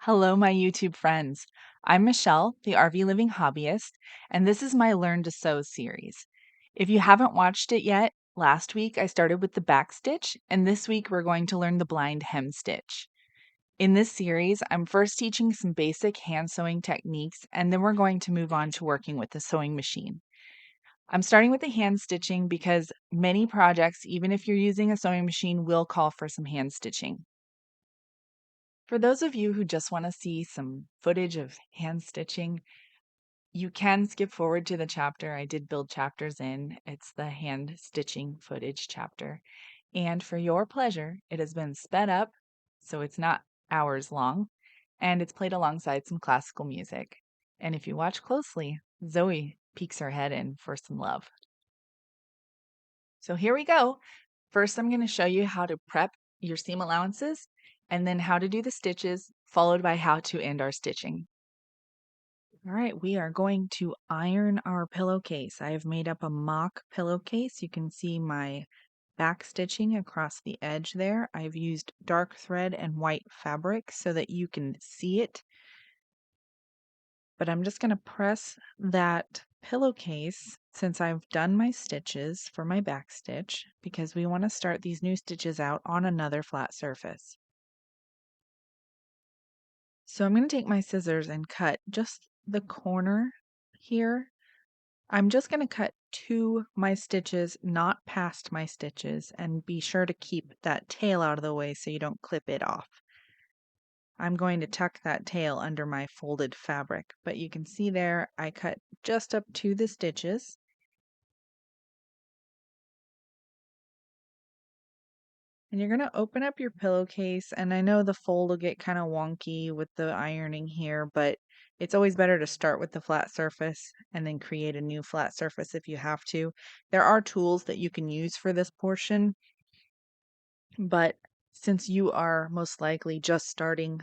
Hello, my YouTube friends. I'm Michelle, the RV Living Hobbyist, and this is my Learn to Sew series. If you haven't watched it yet, last week I started with the back stitch, and this week we're going to learn the blind hem stitch. In this series, I'm first teaching some basic hand sewing techniques, and then we're going to move on to working with the sewing machine. I'm starting with the hand stitching because many projects, even if you're using a sewing machine, will call for some hand stitching. For those of you who just want to see some footage of hand stitching, you can skip forward to the chapter. I did build chapters in. It's the hand stitching footage chapter. And for your pleasure, it has been sped up, so it's not hours long, and it's played alongside some classical music. And if you watch closely, Zoe peeks her head in for some love. So here we go. First, I'm going to show you how to prep your seam allowances and then how to do the stitches, followed by how to end our stitching. All right, we are going to iron our pillowcase. I have made up a mock pillowcase. You can see my back stitching across the edge there. I've used dark thread and white fabric so that you can see it. But I'm just going to press that pillowcase since I've done my stitches for my back stitch because we want to start these new stitches out on another flat surface. So I'm going to take my scissors and cut just the corner here. I'm just going to cut to my stitches, not past my stitches, and be sure to keep that tail out of the way so you don't clip it off. I'm going to tuck that tail under my folded fabric, but you can see there I cut just up to the stitches. And you're going to open up your pillowcase, and I know the fold will get kind of wonky with the ironing here, but it's always better to start with the flat surface and then create a new flat surface if you have to. There are tools that you can use for this portion, but since you are most likely just starting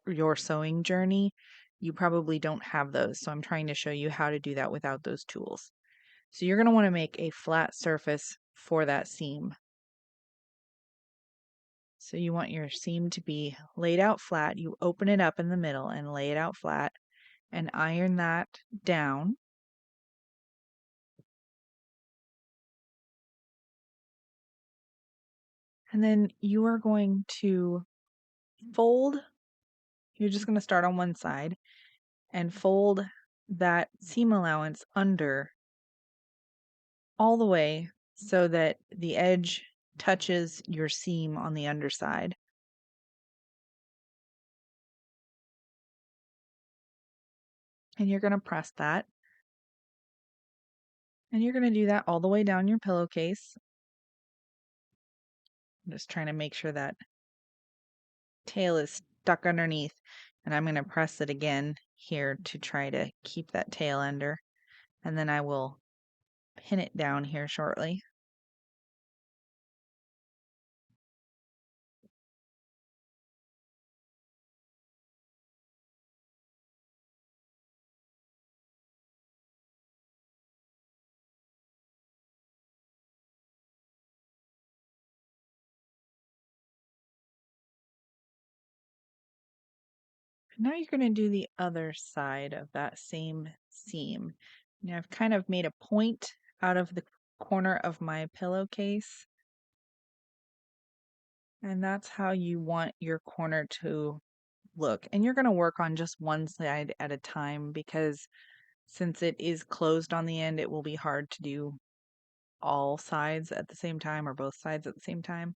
your sewing journey, you probably don't have those. So I'm trying to show you how to do that without those tools. So you're going to want to make a flat surface for that seam. So you want your seam to be laid out flat. You open it up in the middle and lay it out flat and iron that down. And then you are going to fold. You're just going to start on one side and fold that seam allowance under all the way so that the edge touches your seam on the underside. And you're going to press that. And you're going to do that all the way down your pillowcase. I'm just trying to make sure that tail is stuck underneath, and I'm going to press it again here to try to keep that tail under, and then I will pin it down here shortly. Now you're going to do the other side of that same seam. Now I've kind of made a point out of the corner of my pillowcase, and that's how you want your corner to look. And you're going to work on just one side at a time because since it is closed on the end, it will be hard to do all sides at the same time or both sides at the same time.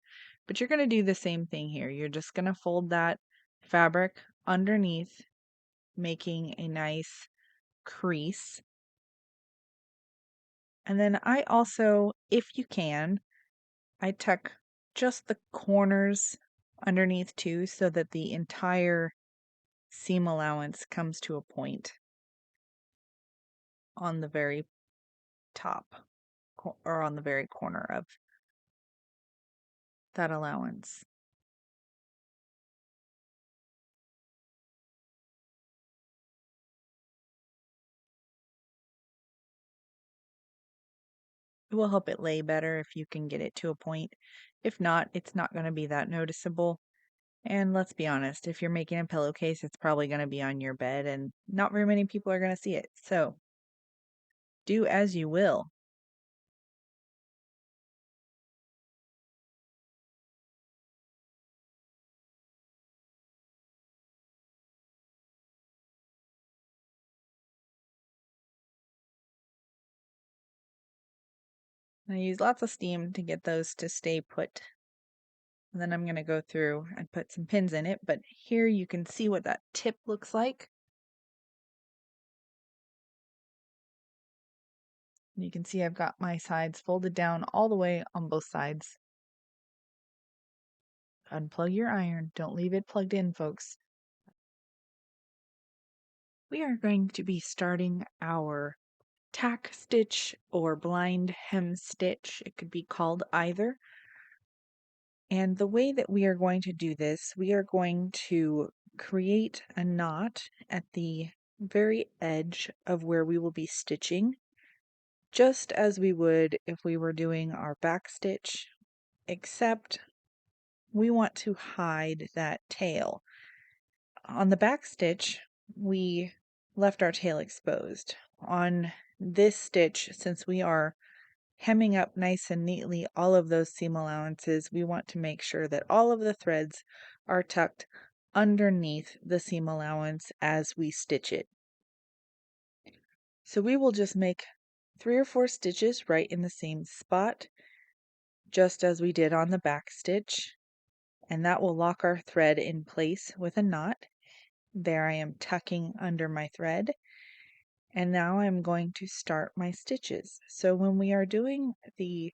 But you're going to do the same thing here. You're just going to fold that fabric underneath, making a nice crease. And then I also, if you can, I tuck just the corners underneath too so that the entire seam allowance comes to a point on the very top or on the very corner of that allowance. It will help it lay better if you can get it to a point. If not, it's not going to be that noticeable. And let's be honest, if you're making a pillowcase, it's probably going to be on your bed and not very many people are going to see it. So do as you will. I use lots of steam to get those to stay put. And then I'm going to go through and put some pins in it, but here you can see what that tip looks like. You can see I've got my sides folded down all the way on both sides. Unplug your iron. Don't leave it plugged in, folks. We are going to be starting our tack stitch or blind hem stitch. It could be called either. And the way that we are going to do this, we are going to create a knot at the very edge of where we will be stitching, just as we would if we were doing our back stitch, except we want to hide that tail. On the back stitch, we left our tail exposed. On this stitch, since we are hemming up nice and neatly all of those seam allowances, we want to make sure that all of the threads are tucked underneath the seam allowance as we stitch it. So we will just make 3 or 4 stitches right in the same spot, just as we did on the back stitch, and that will lock our thread in place with a knot. There I am tucking under my thread. And now I'm going to start my stitches. So when we are doing the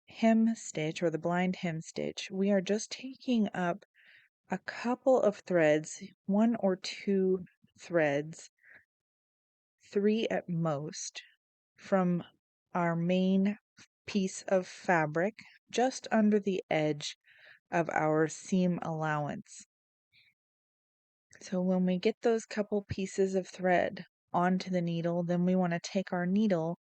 hem stitch or the blind hem stitch, we are just taking up a couple of threads, 1 or 2 threads, 3 at most, from our main piece of fabric just under the edge of our seam allowance. So when we get those couple pieces of thread onto the needle, then we want to take our needle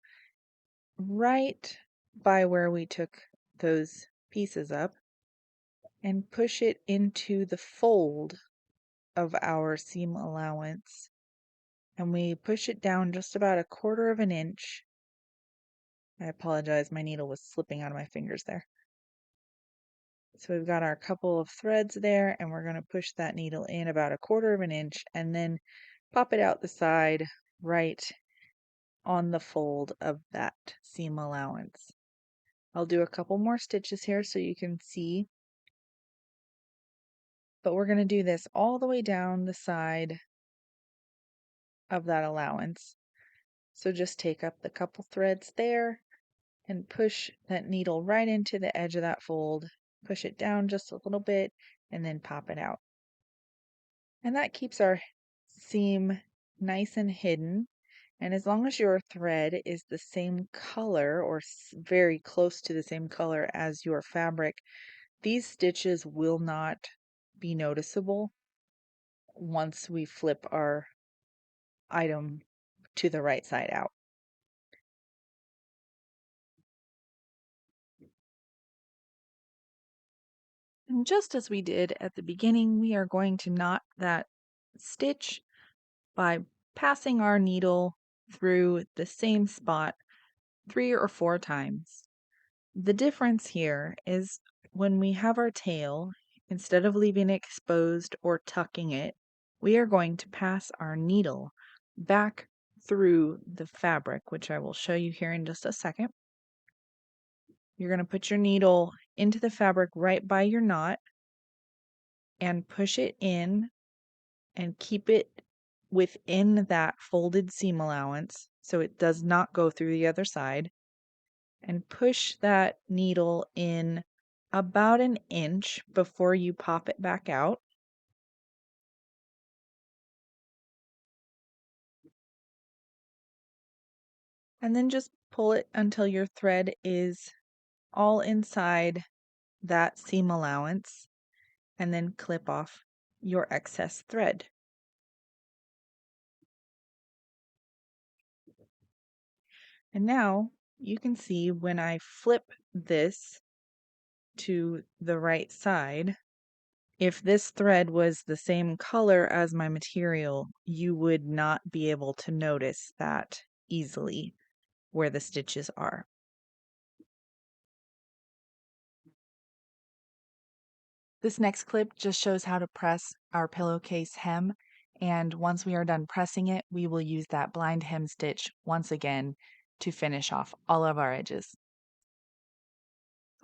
right by where we took those pieces up and push it into the fold of our seam allowance. And we push it down just about 1/4 of an inch. I apologize, my needle was slipping out of my fingers there. So we've got our couple of threads there, and we're going to push that needle in about 1/4 of an inch and then pop it out the side right on the fold of that seam allowance. I'll do a couple more stitches here so you can see, but we're going to do this all the way down the side of that allowance. So just take up the couple threads there and push that needle right into the edge of that fold, push it down just a little bit, and then pop it out. And that keeps our seam nice and hidden. And as long as your thread is the same color or very close to the same color as your fabric, these stitches will not be noticeable once we flip our item to the right side out. And just as we did at the beginning, we are going to knot that stitch by passing our needle through the same spot 3 or 4 times. The difference here is when we have our tail, instead of leaving it exposed or tucking it, we are going to pass our needle back through the fabric, which I will show you here in just a second. You're going to put your needle into the fabric right by your knot and push it in and keep it within that folded seam allowance so it does not go through the other side, and push that needle in about an inch before you pop it back out. And then just pull it until your thread is all inside that seam allowance, and then clip off your excess thread. And now you can see when I flip this to the right side, if this thread was the same color as my material, you would not be able to notice that easily where the stitches are. This next clip just shows how to press our pillowcase hem, and once we are done pressing it, we will use that blind hem stitch once again to finish off all of our edges.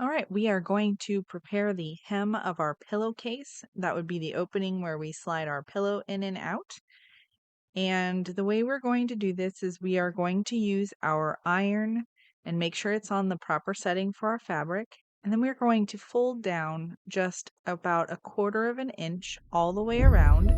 All right, we are going to prepare the hem of our pillowcase. That would be the opening where we slide our pillow in and out. And the way we're going to do this is we are going to use our iron and make sure it's on the proper setting for our fabric. And then we're going to fold down just about 1/4 of an inch all the way around.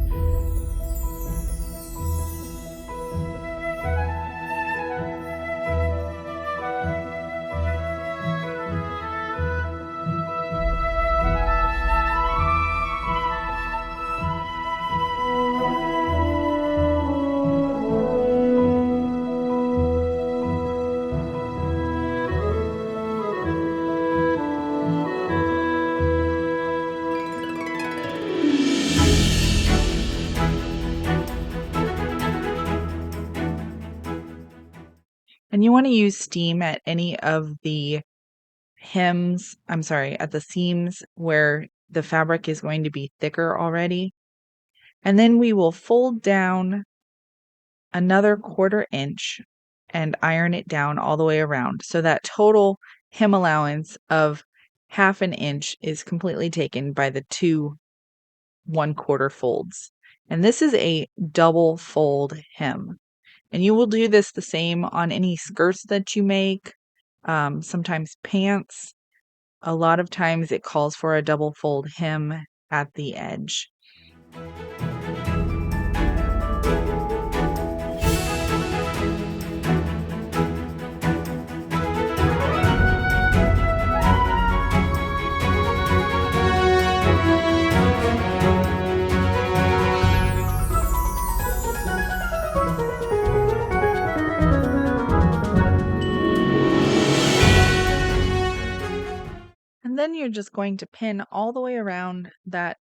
And you want to use steam at any of the at the seams where the fabric is going to be thicker already. And then we will fold down another 1/4 inch and iron it down all the way around. So that total hem allowance of 1/2 an inch is completely taken by the two 1/4 folds. And this is a double fold hem. And you will do this the same on any skirts that you make, sometimes pants. A lot of times it calls for a double fold hem at the edge. And then you're just going to pin all the way around that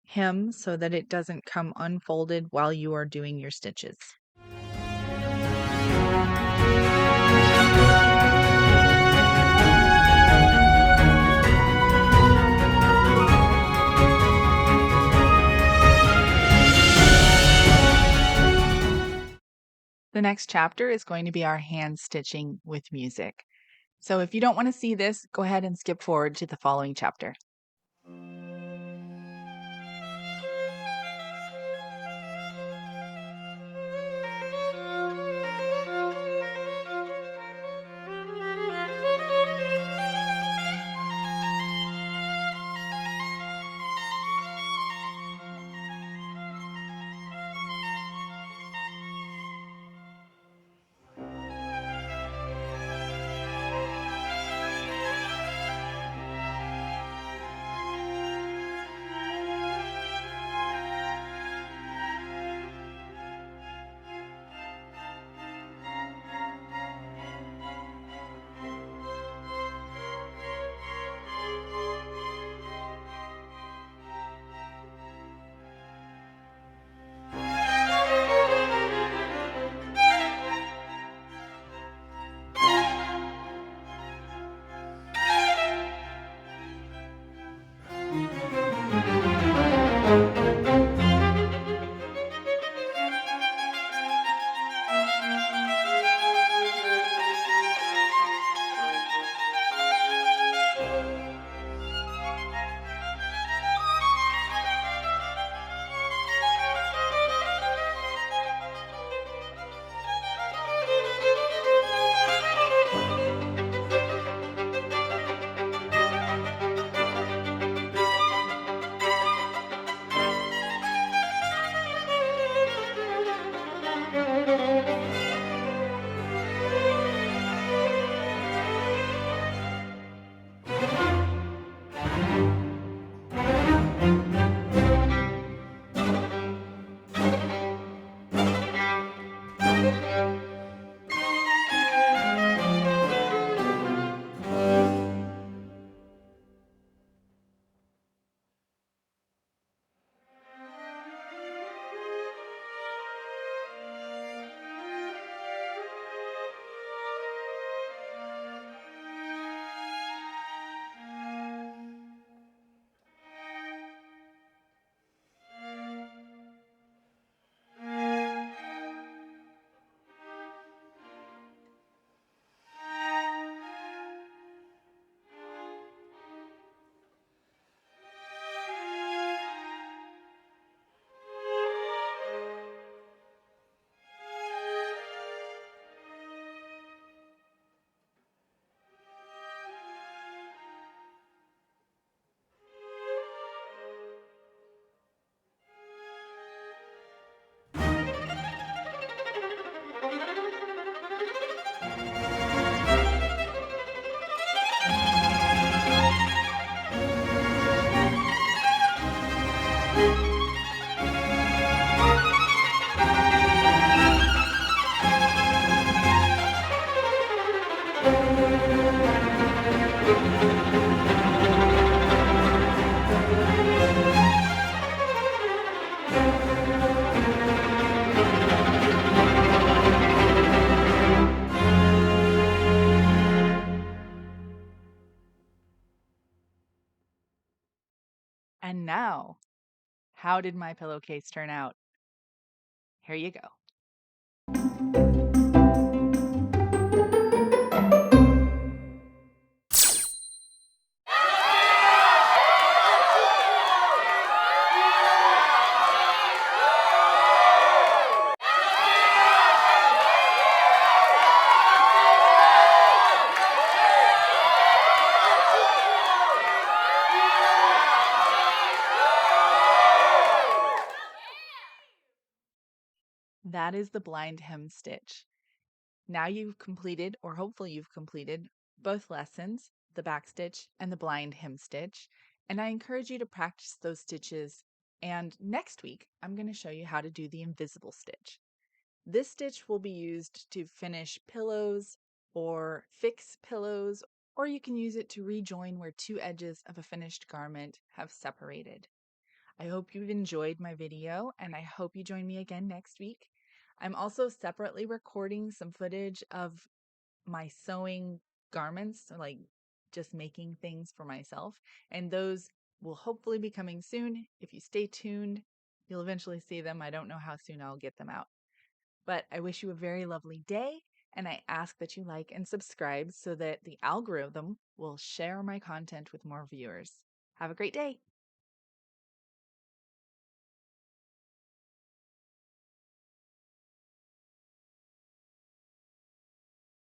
hem so that it doesn't come unfolded while you are doing your stitches. The next chapter is going to be our hand stitching with music. So if you don't want to see this, go ahead and skip forward to the following chapter. Now, how did my pillowcase turn out? Here you go. That is the blind hem stitch. Now you've completed, or hopefully you've completed, both lessons, the back stitch and the blind hem stitch, and I encourage you to practice those stitches. And next week, I'm going to show you how to do the invisible stitch. This stitch will be used to finish pillows or fix pillows, or you can use it to rejoin where two edges of a finished garment have separated. I hope you've enjoyed my video, and I hope you join me again next week. I'm also separately recording some footage of my sewing garments, so like just making things for myself, and those will hopefully be coming soon. If you stay tuned, you'll eventually see them. I don't know how soon I'll get them out. But I wish you a very lovely day, and I ask that you like and subscribe so that the algorithm will share my content with more viewers. Have a great day.